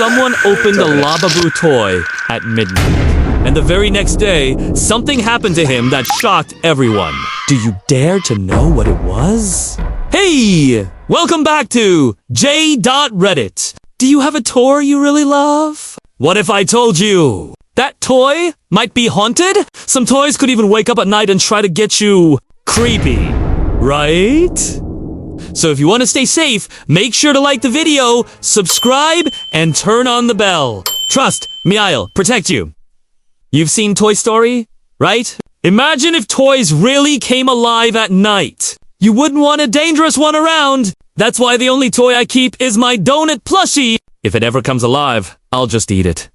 someone opened a Lababoo toy at midnight. And the very next day, something happened to him that shocked everyone. Do you dare to know what it was? Hey! Welcome back to j.reddit. Do you have a toy you really love? What if I told you that toy might be haunted? Some toys could even wake up at night and try to get you creepy, right? So if you want to stay safe, make sure to like the video, subscribe, and turn on the bell. Trust me, I'll protect you. You've seen Toy Story, right? Imagine if toys really came alive at night. You wouldn't want a dangerous one around. That's why the only toy I keep is my donut plushie. If it ever comes alive, I'll just eat it.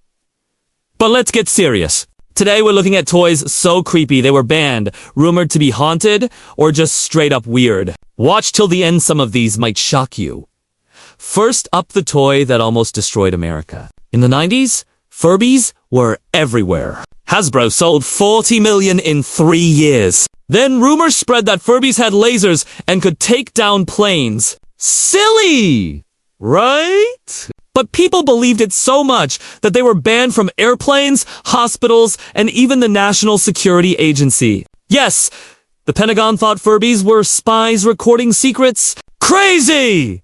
But let's get serious. Today we're looking at toys so creepy they were banned, rumored to be haunted, or just straight up weird. Watch till the end, some of these might shock you. First up, the toy that almost destroyed America. In the 90s, Furbies were everywhere. Hasbro sold 40 million in 3 years. Then rumors spread that Furbies had lasers and could take down planes. Silly! Right? But people believed it so much that they were banned from airplanes, hospitals, and even the National Security Agency. Yes, the Pentagon thought Furbies were spies recording secrets. Crazy!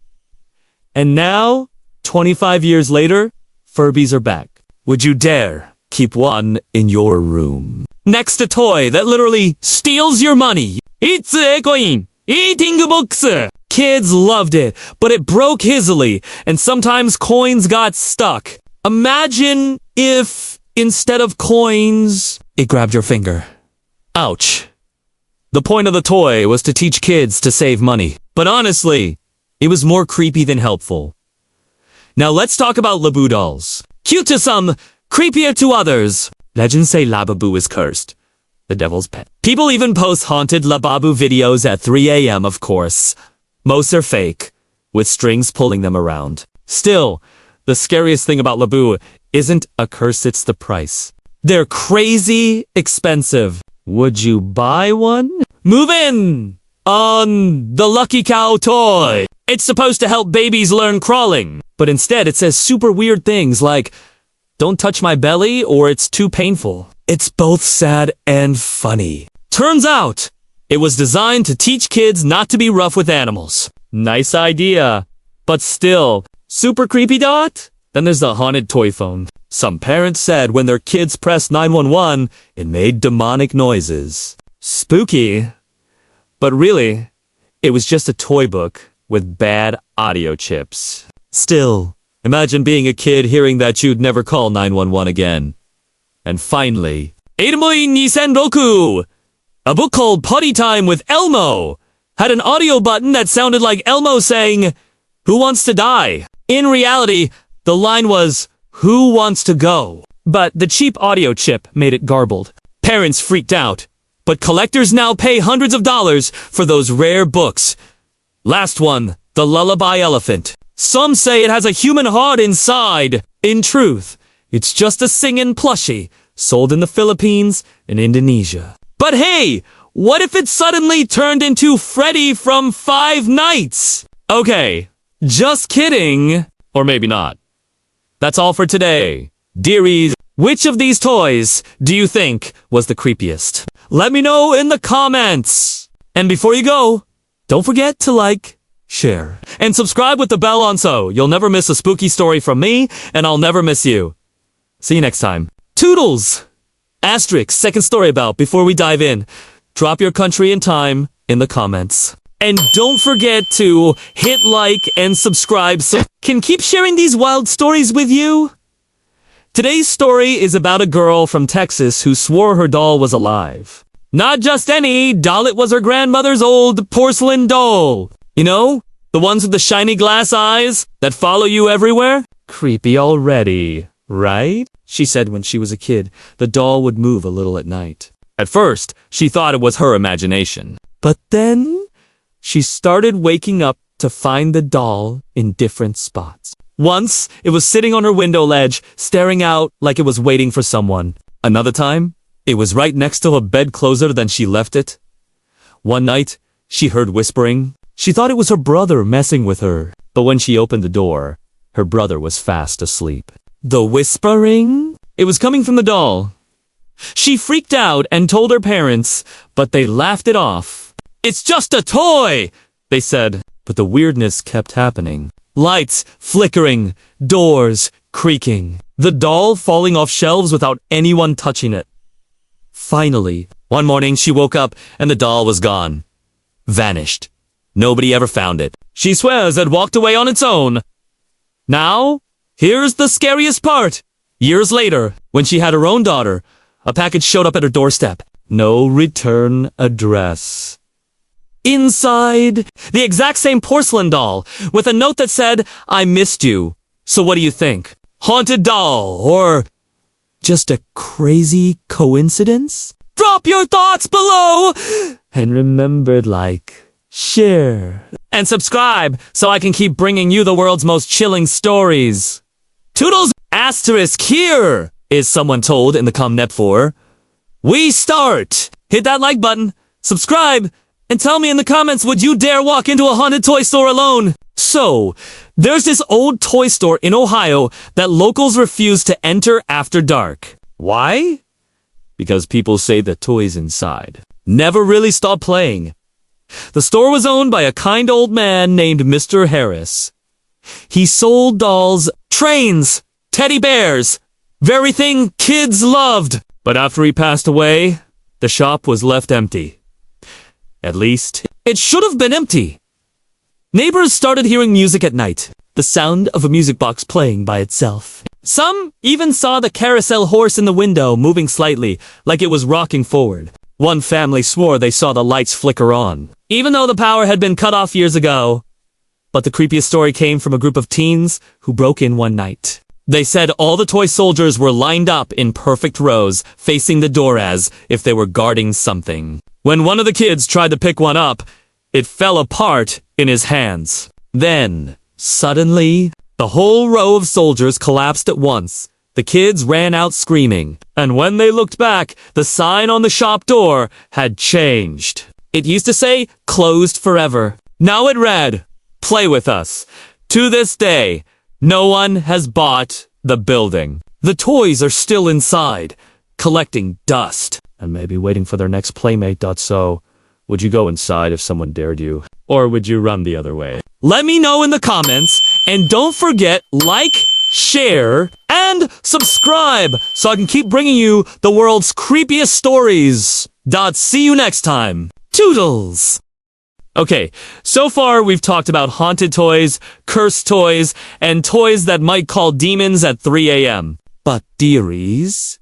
And now, 25 years later, Furbies are back. Would you dare keep one in your room? Next, a toy that literally steals your money. It's a coin eating box. Kids loved it, but it broke easily, and sometimes coins got stuck. Imagine if, instead of coins, it grabbed your finger. Ouch. The point of the toy was to teach kids to save money. But honestly, it was more creepy than helpful. Now let's talk about Laboo dolls. Cute to some, creepier to others. Legends say Lababoo is cursed, the devil's pet. People even post haunted Lababoo videos at 3 a.m. of course. Most are fake, with strings pulling them around. Still, the scariest thing about Laboo isn't a curse, it's the price. They're crazy expensive. Would you buy one? Move in on the Lucky Cow toy. It's supposed to help babies learn crawling, but instead it says super weird things like, "Don't touch my belly," or "It's too painful." It's both sad and funny. Turns out, it was designed to teach kids not to be rough with animals. Nice idea. But still, super creepy dot? Then there's the haunted toy phone. Some parents said when their kids pressed 911, it made demonic noises. Spooky. But really, it was just a toy book with bad audio chips. Still, imagine being a kid hearing that you'd never call 911 again. And finally, 2006! A book called Potty Time with Elmo had an audio button that sounded like Elmo saying, "Who wants to die?" In reality, the line was, "Who wants to go?" But the cheap audio chip made it garbled. Parents freaked out, but collectors now pay hundreds of dollars for those rare books. Last one, the Lullaby Elephant. Some say it has a human heart inside. In truth, it's just a singing plushie sold in the Philippines and Indonesia. But hey, what if it suddenly turned into Freddy from Five Nights? Okay, just kidding. Or maybe not. That's all for today. Dearies, which of these toys do you think was the creepiest? Let me know in the comments. And before you go, don't forget to like, share, and subscribe with the bell on so you'll never miss a spooky story from me, and I'll never miss you. See you next time. Toodles! Asterisk, second story about before we dive in. Drop your country and time in the comments. And don't forget to hit like and subscribe so I can keep sharing these wild stories with you. Today's story is about a girl from Texas who swore her doll was alive. Not just any doll, it was her grandmother's old porcelain doll. You know, the ones with the shiny glass eyes that follow you everywhere? Creepy already, right? She said when she was a kid, the doll would move a little at night. At first, she thought it was her imagination. But then, she started waking up to find the doll in different spots. Once, it was sitting on her window ledge, staring out like it was waiting for someone. Another time, it was right next to a bed closer, then she left it. One night, she heard whispering. She thought it was her brother messing with her. But when she opened the door, Her brother was fast asleep. The whispering? It was coming from the doll. She freaked out and told her parents, but they laughed it off. "It's just a toy," they said. But the weirdness kept happening. Lights flickering, doors creaking, the doll falling off shelves without anyone touching it. Finally, one morning she woke up and the doll was gone. Vanished. Nobody ever found it. She swears it walked away on its own. Now, here's the scariest part. Years later, when she had her own daughter, a package showed up at her doorstep. No return address. Inside, the exact same porcelain doll, with a note that said, "I missed you." So what do you think? Haunted doll, or just a crazy coincidence? Drop your thoughts below! And remember, like, share, and subscribe so I can keep bringing you the world's most chilling stories. Toodles! Asterisk here, is someone told in the Comnet 4. We start! Hit that like button, subscribe, and tell me in the comments, would you dare walk into a haunted toy store alone? So, there's this old toy store in Ohio that locals refuse to enter after dark. Why? Because people say the toys inside never really stop playing. The store was owned by a kind old man named Mr. Harris. He sold dolls, trains, teddy bears, very thing kids loved. But after he passed away, the shop was left empty. At least, it should have been empty. Neighbors started hearing music at night, the sound of a music box playing by itself. Some even saw the carousel horse in the window moving slightly, like it was rocking forward. One family swore they saw the lights flicker on, even though the power had been cut off years ago. But the creepiest story came from a group of teens who broke in one night. They said all the toy soldiers were lined up in perfect rows, facing the door as if they were guarding something. When one of the kids tried to pick one up, it fell apart in his hands. Then, suddenly, the whole row of soldiers collapsed at once. The kids ran out screaming, and when they looked back, the sign on the shop door had changed. It used to say, "Closed forever." Now it read, "Play with us." To this day, no one has bought the building. The toys are still inside, collecting dust, and maybe waiting for their next playmate. So, would you go inside if someone dared you? Or would you run the other way? Let me know in the comments, and don't forget, like, share, and subscribe so I can keep bringing you the world's creepiest stories. See you next time. Toodles! Okay, so far we've talked about haunted toys, cursed toys, and toys that might call demons at 3 a.m. But dearies?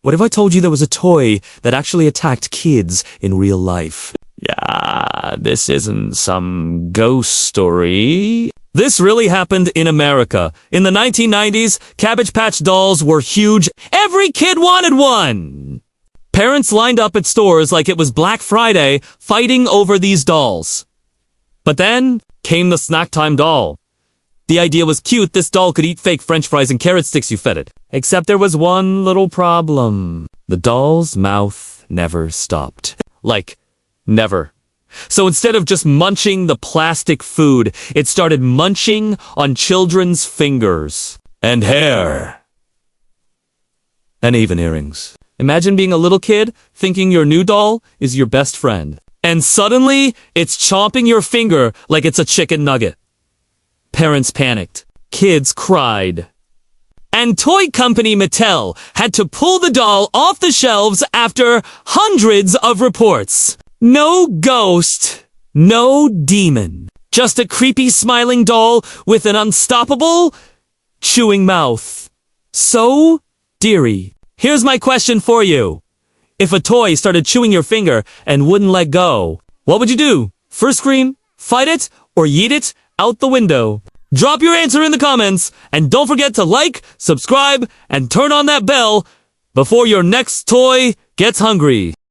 What if I told you there was a toy that actually attacked kids in real life? Yeah, this isn't some ghost story. This really happened in America. In the 1990s, Cabbage Patch dolls were huge. Every kid wanted one! Parents lined up at stores like it was Black Friday, fighting over these dolls. But then came the snack time doll. The idea was cute. This doll could eat fake French fries and carrot sticks you fed it. Except there was one little problem. The doll's mouth never stopped. Like, never. So instead of just munching the plastic food, it started munching on children's fingers and hair. And even earrings. Imagine being a little kid thinking your new doll is your best friend. And suddenly, it's chomping your finger like it's a chicken nugget. Parents panicked. Kids cried. And toy company Mattel had to pull the doll off the shelves after hundreds of reports. No ghost, no demon. Just a creepy smiling doll with an unstoppable chewing mouth. So, dearie, here's my question for you. If a toy started chewing your finger and wouldn't let go, what would you do? First scream, fight it, or yeet it out the window? Drop your answer in the comments, and don't forget to like, subscribe, and turn on that bell before your next toy gets hungry.